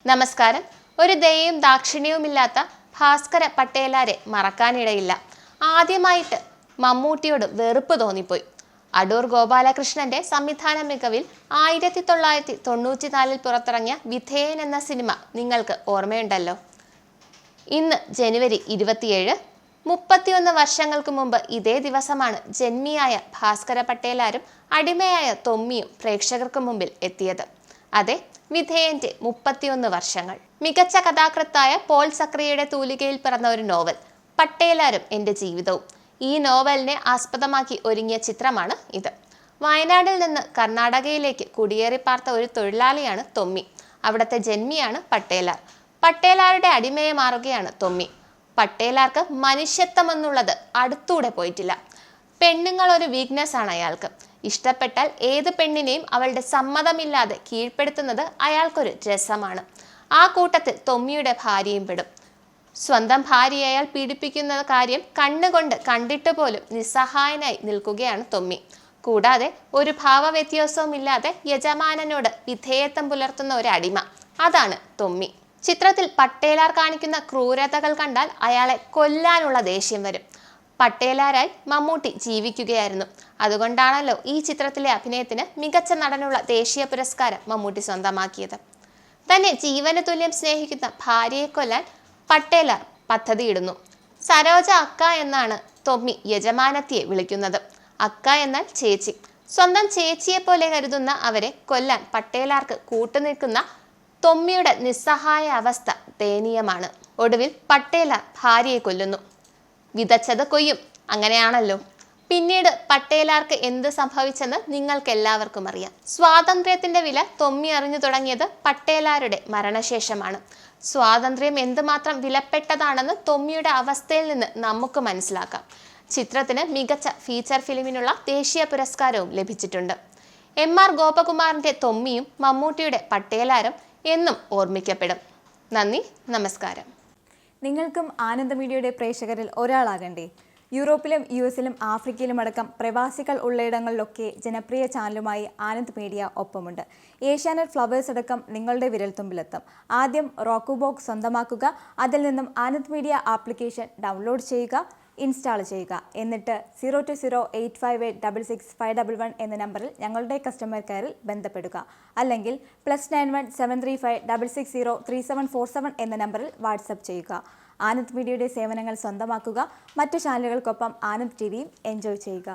നമസ്കാരം. ഒരു ദയയും ദാക്ഷിണ്യവുമില്ലാത്ത ഭാസ്കര പട്ടേലാരെ മറക്കാനിടയില്ല. ആദ്യമായിട്ട് മമ്മൂട്ടിയോട് വെറുപ്പ് തോന്നിപ്പോയി. അടൂർ ഗോപാലകൃഷ്ണന്റെ സംവിധാന മികവിൽ 1994 പുറത്തിറങ്ങിയ വിധേയൻ എന്ന സിനിമ നിങ്ങൾക്ക് ഓർമ്മയുണ്ടല്ലോ. ഇന്ന് ജനുവരി 27. 31 വർഷങ്ങൾക്ക് മുമ്പ് ഇതേ ദിവസമാണ് ജന്മിയായ ഭാസ്കര പട്ടേലാരും അടിമയായ തൊമ്മിയും പ്രേക്ഷകർക്ക് മുമ്പിൽ എത്തിയത്. അതെ, വിധേയന്റെ 31 വർഷങ്ങൾ. മികച്ച കഥാകൃത്തായ പോൾ സക്രിയയുടെ തൂലികയിൽ പിറന്ന ഒരു നോവൽ, പട്ടേലാരും എൻ്റെ ജീവിതവും. ഈ നോവലിനെ ആസ്പദമാക്കി ഒരുങ്ങിയ ചിത്രമാണ് ഇത്. വയനാട്ടിൽ നിന്ന് കർണാടകയിലേക്ക് കുടിയേറി പാർത്ത ഒരു തൊഴിലാളിയാണ് തൊമ്മി. അവിടുത്തെ ജന്മിയാണ് പട്ടേലാർ. പട്ടേലാരുടെ അടിമയെ മാറുകയാണ് തൊമ്മി. പട്ടേലാർക്ക് മനുഷ്യത്വം എന്നുള്ളത് അടുത്തൂടെ പോയിട്ടില്ല. പെണ്ണുങ്ങൾ ഒരു വീക്ക്നെസ് ആണ് അയാൾക്ക്. ഇഷ്ടപ്പെട്ടാൽ ഏത് പെണ്ണിനെയും അവളുടെ സമ്മതമില്ലാതെ കീഴ്പ്പെടുത്തുന്നത് അയാൾക്കൊരു രസമാണ്. ആ കൂട്ടത്തിൽ തൊമ്മിയുടെ ഭാര്യയും പെടും. സ്വന്തം ഭാര്യയെ അയാൾ പീഡിപ്പിക്കുന്ന കാര്യം കണ്ണുകൊണ്ട് കണ്ടിട്ട് പോലും നിസ്സഹായനായി നിൽക്കുകയാണ് തൊമ്മി. കൂടാതെ ഒരു ഭാവവ്യത്യാസവും ഇല്ലാതെ യജമാനനോട് വിധേയത്വം പുലർത്തുന്ന ഒരു അടിമ, അതാണ് തൊമ്മി. ചിത്രത്തിൽ പട്ടേലാർ കാണിക്കുന്ന ക്രൂരതകൾ കണ്ടാൽ അയാളെ കൊല്ലാനുള്ള ദേഷ്യം വരും. പട്ടേലാരായി മമ്മൂട്ടി ജീവിക്കുകയായിരുന്നു. അതുകൊണ്ടാണല്ലോ ഈ ചിത്രത്തിലെ അഭിനയത്തിന് മികച്ച നടനുള്ള ദേശീയ പുരസ്കാരം മമ്മൂട്ടി സ്വന്തമാക്കിയത്. തന്നെ ജീവന് തുല്യം സ്നേഹിക്കുന്ന ഭാര്യയെ കൊല്ലാൻ പട്ടേലാർ പദ്ധതിയിടുന്നു. സരോജ അക്ക എന്നാണ് തൊമ്മി യജമാനത്തിയെ വിളിക്കുന്നത്. അക്ക എന്നാൽ ചേച്ചി. സ്വന്തം ചേച്ചിയെ പോലെ കരുതുന്ന അവരെ കൊല്ലാൻ പട്ടേലാർക്ക് കൂട്ടുനിൽക്കുന്ന തൊമ്മിയുടെ നിസ്സഹായ അവസ്ഥ ദയനീയമാണ്. ഒടുവിൽ പട്ടേലാർ ഭാര്യയെ കൊല്ലുന്നു. വിതച്ചത് കൊയ്യും, അങ്ങനെയാണല്ലോ. പിന്നീട് പട്ടേലാർക്ക് എന്ത് സംഭവിച്ചെന്ന് നിങ്ങൾക്ക് എല്ലാവർക്കും അറിയാം. സ്വാതന്ത്ര്യത്തിന്റെ വില തൊമ്മി അറിഞ്ഞു തുടങ്ങിയത് പട്ടേലാരുടെ മരണശേഷമാണ്. സ്വാതന്ത്ര്യം എന്തുമാത്രം വിലപ്പെട്ടതാണെന്ന് തൊമ്മിയുടെ അവസ്ഥയിൽ നിന്ന് നമുക്ക് മനസ്സിലാക്കാം. ചിത്രത്തിന് മികച്ച ഫീച്ചർ ഫിലിമിനുള്ള ദേശീയ പുരസ്കാരവും ലഭിച്ചിട്ടുണ്ട്. M.R. ഗോപകുമാറിന്റെ തൊമ്മിയും മമ്മൂട്ടിയുടെ പട്ടേലാരും എന്നും ഓർമ്മിക്കപ്പെടും. നന്ദി, നമസ്കാരം. നിങ്ങൾക്കും ആനന്ദ മീഡിയയുടെ പ്രേക്ഷകരിൽ ഒരാളാകണ്ടേ? യൂറോപ്പിലും US-ലും ആഫ്രിക്കയിലും അടക്കം പ്രവാസികൾ ഉള്ളയിടങ്ങളിലൊക്കെ ജനപ്രിയ ചാനലുമായി ആനന്ദ് മീഡിയ ഒപ്പമുണ്ട്. ഏഷ്യാനെറ്റ് ഫ്ലവേഴ്സ് അടക്കം നിങ്ങളുടെ വിരൽത്തുമ്പിലെത്തും. ആദ്യം റോക്കു ബോക്സ് സ്വന്തമാക്കുക. അതിൽ നിന്നും ആനന്ദ് മീഡിയ ആപ്ലിക്കേഷൻ ഡൗൺലോഡ് ചെയ്യുക, ഇൻസ്റ്റാൾ ചെയ്യുക. എന്നിട്ട് 02085866511 എന്ന നമ്പറിൽ ഞങ്ങളുടെ കസ്റ്റമർ കെയറിൽ ബന്ധപ്പെടുക. അല്ലെങ്കിൽ +91 735 660 3747 എന്ന നമ്പറിൽ വാട്സപ്പ് ചെയ്യുക. ആനന്ദ് മീഡിയയുടെ സേവനങ്ങൾ സ്വന്തമാക്കുക. മറ്റു ചാനലുകൾക്കൊപ്പം ആനന്ദ് TVയും എൻജോയ് ചെയ്യുക.